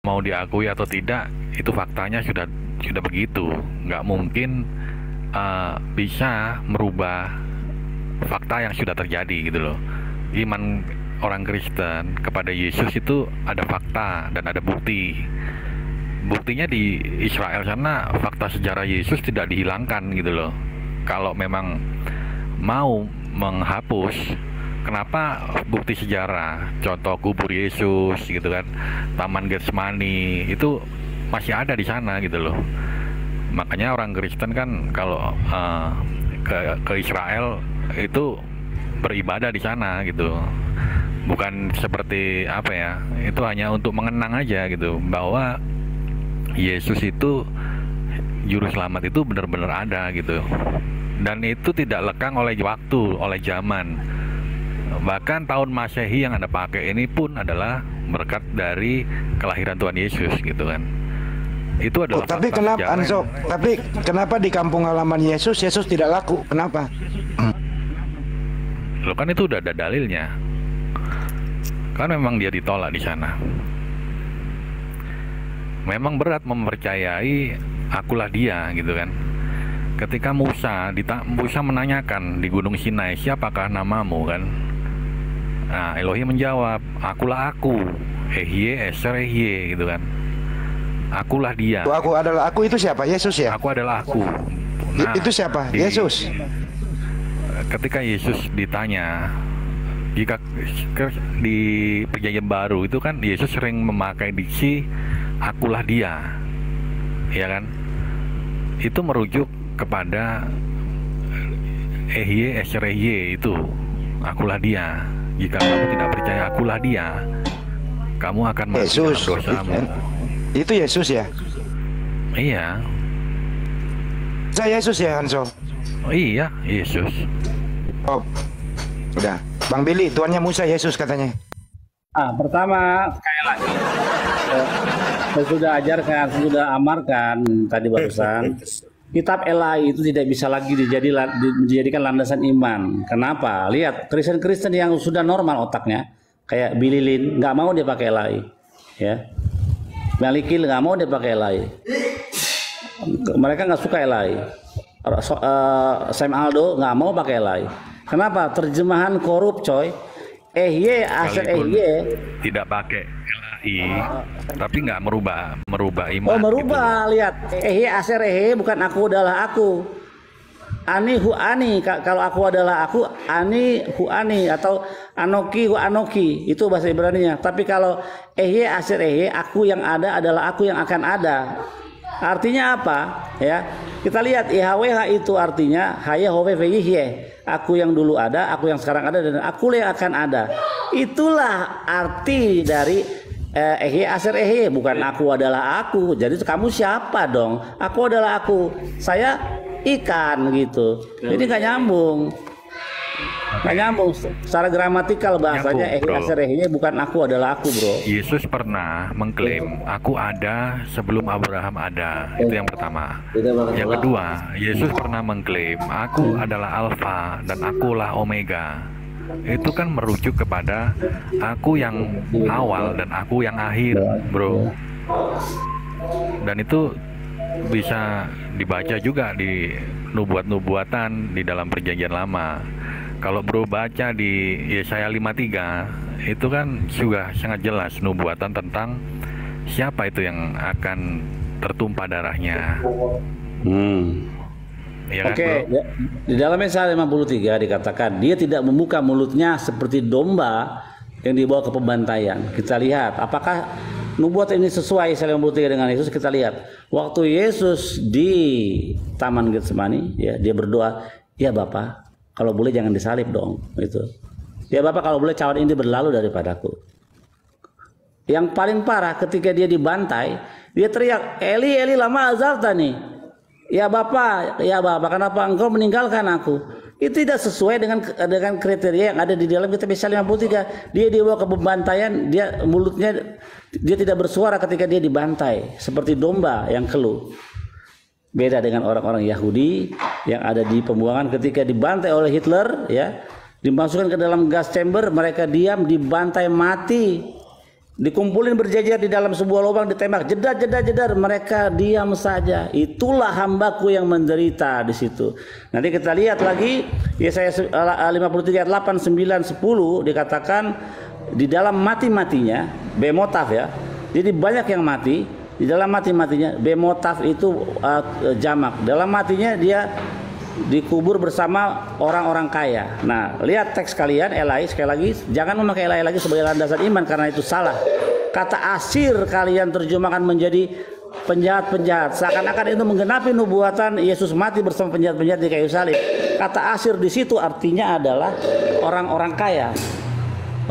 mau diakui atau tidak, itu faktanya sudah begitu. Nggak mungkin bisa merubah fakta yang sudah terjadi gitu loh. Iman orang Kristen kepada Yesus itu ada fakta dan ada bukti. Buktinya di Israel sana, fakta sejarah Yesus tidak dihilangkan gitu loh. Kalau memang mau menghapus, kenapa bukti sejarah, contoh kubur Yesus gitu kan, Taman Getsemani itu masih ada di sana gitu loh. Makanya orang Kristen kan kalau ke Israel itu beribadah di sana gitu. Bukan seperti apa ya, itu hanya untuk mengenang aja gitu bahwa Yesus itu juru selamat itu benar-benar ada gitu. Dan itu tidak lekang oleh waktu, oleh zaman. Bahkan tahun Masehi yang Anda pakai ini pun adalah berkat dari kelahiran Tuhan Yesus gitu kan. Itu adalah tapi kenapa Anso? Tapi kenapa di kampung halaman Yesus tidak laku? Kenapa? Loh kan itu udah ada dalilnya. Kan memang dia ditolak di sana. Memang berat mempercayai akulah dia gitu kan. Ketika Musa menanyakan di Gunung Sinai, siapakah namamu kan? Nah, Elohim menjawab, akulah aku, Ehye Eser Ehye gitu kan. Akulah dia. Aku adalah aku itu siapa? Yesus ya? Aku adalah aku. Nah, itu siapa? Yesus. Ketika Yesus ditanya, jika di Perjanjian Baru itu kan Yesus sering memakai diksi akulah dia, ya kan? Itu merujuk kepada Ehye Eser Ehye itu, akulah dia. Jika kamu tidak percaya akulah dia, kamu akan mati dalam dosamu. Itu Yesus ya? Iya. Saya Yesus ya, Hanso? Oh, iya, Yesus. Oh, udah. Bang Billy, tuannya Musa Yesus katanya. Pertama, kayak lagi. Saya sudah ajarkan, saya sudah amarkan tadi barusan. Kitab Elai itu tidak bisa lagi dijadikan landasan iman. Kenapa? Lihat, Kristen-Kristen yang sudah normal otaknya, kayak Billy Lin, nggak mau dia pakai Elai. Ya. Malikil nggak mau dia pakai Elai. Mereka nggak suka Elai. Sam Aldo nggak mau pakai Elai. Kenapa? Terjemahan korup, coy. Ehye, Aser Ehye. Tidak pakai Elai, tapi nggak merubah iman. Oh, merubah, gitu. Lihat. Ehye, Aser Ehye bukan aku adalah aku. Ani hu ani, kalau aku adalah aku, ani hu ani, atau anoki hu anoki, itu bahasa Ibrani-nya. Tapi kalau ehye aser ehye, aku yang ada adalah aku yang akan ada. Artinya apa? Ya, kita lihat IHWH itu artinya Hayahove Veyihye. Aku yang dulu ada, aku yang sekarang ada, dan aku yang akan ada. Itulah arti dari Ehye Aser Ehye, bukan aku adalah aku. Jadi kamu siapa dong? Aku adalah aku. Saya ikan gitu. Jadi nggak nyambung. Nggak nyambung. Secara gramatikal bahasanya Ehye Aser Ehye bukan aku adalah aku, bro. Yesus pernah mengklaim aku ada sebelum Abraham ada. Itu yang pertama. Yang kedua, Yesus pernah mengklaim aku adalah Alfa dan akulah Omega. Itu kan merujuk kepada aku yang awal dan aku yang akhir, bro. Dan itu bisa dibaca juga di nubuat-nubuatan di dalam Perjanjian Lama. Kalau bro baca di Yesaya 53, itu kan juga sangat jelas nubuatan tentang siapa itu yang akan tertumpah darahnya. Ya kan, Oke, ya, di dalam Yesaya 53 dikatakan dia tidak membuka mulutnya seperti domba yang dibawa ke pembantaian. Kita lihat apakah nubuat ini sesuai Yesaya 53 dengan Yesus. Kita lihat waktu Yesus di Taman Getsemani, ya, dia berdoa, ya Bapa, kalau boleh jangan disalib dong, gitu. Ya Bapak, kalau boleh cawan ini berlalu daripadaku. Yang paling parah ketika dia dibantai, dia teriak, Eli Eli lama azaltani. Ya Bapak, kenapa engkau meninggalkan aku? Itu tidak sesuai dengan kriteria yang ada di dalam kitab Yesaya 53. Dia dibawa ke pembantaian, mulutnya dia tidak bersuara ketika dia dibantai, seperti domba yang keluh. Beda dengan orang-orang Yahudi yang ada di pembuangan ketika dibantai oleh Hitler, ya, dimasukkan ke dalam gas chamber, mereka diam, dibantai mati. dikumpulin berjejer di dalam sebuah lubang, ditembak, jedar, mereka diam saja. Itulah hambaku yang menderita di situ. Nanti kita lihat lagi Yesaya 53 ayat 8, 9, 10 dikatakan di dalam mati-matinya bemotaf ya. Jadi banyak yang mati di dalam mati-matinya. Bemotaf itu jamak. Dalam matinya dia dikubur bersama orang-orang kaya. Nah, lihat teks kalian, Elai, sekali lagi, jangan memakai Elai lagi sebagai landasan iman karena itu salah. Kata asir kalian terjemahkan menjadi penjahat-penjahat. Seakan-akan itu menggenapi nubuatan Yesus mati bersama penjahat-penjahat di kayu salib. Kata asir di situ artinya adalah orang-orang kaya.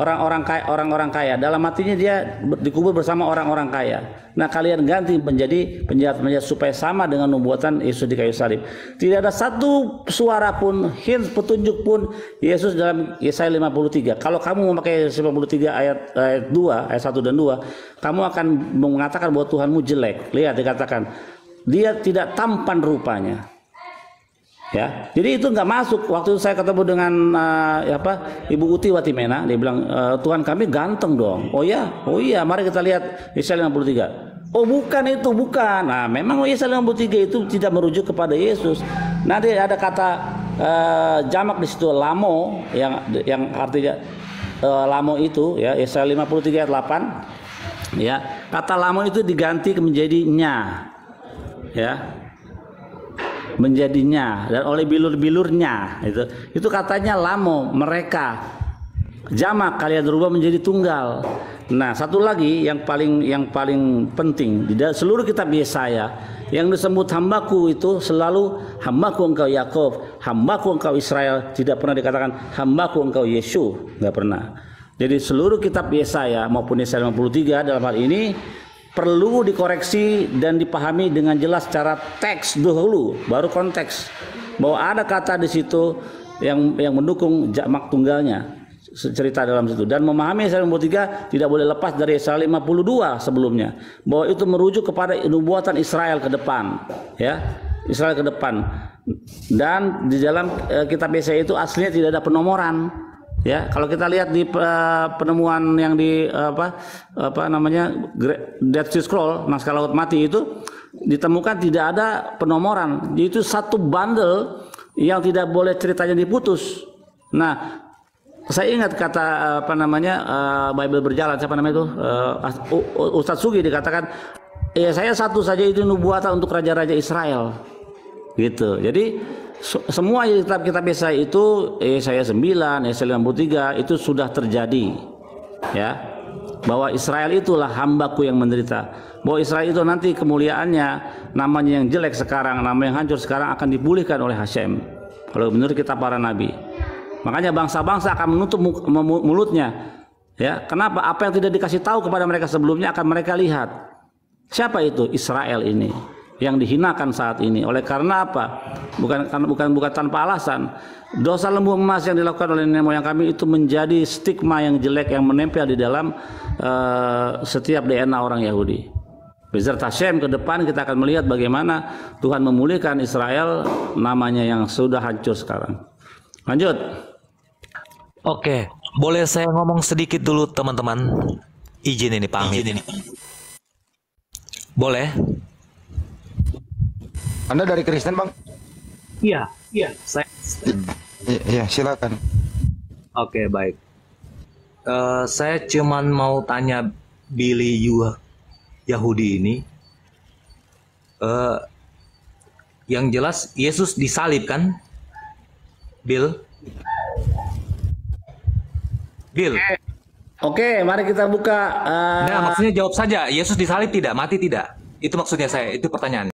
Orang-orang kaya. Dalam matinya dia dikubur bersama orang-orang kaya. Nah, kalian ganti menjadi penjahat-penjahat supaya sama dengan nubuatan Yesus di kayu salib. Tidak ada satu suara pun, hint, petunjuk pun Yesus dalam Yesaya 53. Kalau kamu memakai 53 ayat 2, ayat 1 dan 2, kamu akan mengatakan bahwa Tuhanmu jelek. Lihat dikatakan, dia tidak tampan rupanya. Ya, jadi itu nggak masuk. Waktu saya ketemu dengan Ibu Uti Watimena, dia bilang Tuhan kami ganteng dong. Oh iya, mari kita lihat Yesaya 53. Oh bukan itu, bukan. Nah memang Yesaya 53 itu tidak merujuk kepada Yesus. Nanti ada kata jamak di situ, lamo, yang artinya lamo itu ya, Yesaya 53 ayat 8. Ya, kata lamo itu diganti menjadi nya. Ya. Menjadinya dan oleh bilur-bilurnya itu katanya lamo, mereka jamak, kalian berubah menjadi tunggal. Nah, satu lagi yang paling penting di seluruh kitab Yesaya yang disebut hambaku itu selalu hambaku engkau Yakub, hambaku engkau Israel, tidak pernah dikatakan hambaku engkau Yesus, nggak pernah. Jadi seluruh kitab Yesaya maupun Yesaya 53 dalam hal ini perlu dikoreksi dan dipahami dengan jelas secara teks dahulu, baru konteks. Bahwa ada kata di situ yang mendukung jamak tunggalnya, cerita dalam situ. Dan memahami Yesaya 53 tidak boleh lepas dari Yesaya 52 sebelumnya, bahwa itu merujuk kepada nubuatan Israel ke depan, ya, Israel ke depan. Dan di dalam kitab Yesaya itu aslinya tidak ada penomoran. Ya, kalau kita lihat di penemuan yang di Dead Sea Scroll, naskah laut mati itu ditemukan tidak ada penomoran. Itu satu bundle yang tidak boleh ceritanya diputus. Nah, saya ingat kata Bible berjalan, siapa namanya itu, Ustadz Sugi dikatakan, ya saya satu saja itu nubuatan untuk raja-raja Israel, gitu. Jadi semua kitab-kitab Yesaya itu, Yesaya 9, Yesaya 53 itu sudah terjadi, ya, bahwa Israel itulah hambaku yang menderita, bahwa Israel itu nanti kemuliaannya, namanya yang jelek sekarang, nama yang hancur sekarang akan dipulihkan oleh Hashem, kalau menurut kitab para nabi. Makanya bangsa-bangsa akan menutup mulutnya, ya. Kenapa? Apa yang tidak dikasih tahu kepada mereka sebelumnya akan mereka lihat. Siapa itu? Israel ini yang dihinakan saat ini. Oleh karena apa? Bukan tanpa alasan. Dosa lembu emas yang dilakukan oleh nenek moyang kami itu menjadi stigma yang jelek yang menempel di dalam setiap DNA orang Yahudi. Bezrat Hashem ke depan kita akan melihat bagaimana Tuhan memulihkan Israel, namanya yang sudah hancur sekarang. Lanjut. Oke, boleh saya ngomong sedikit dulu teman-teman? Izin ini Pak Amit. Boleh? Anda dari Kristen, Bang? Iya. Saya. Iya, silakan. Oke, baik. Saya cuman mau tanya Billy Yahudi ini. Yang jelas Yesus disalib kan? Bill. Oke, mari kita buka. Nah, maksudnya jawab saja. Yesus disalib tidak? Mati tidak? Itu maksudnya saya. Itu pertanyaannya.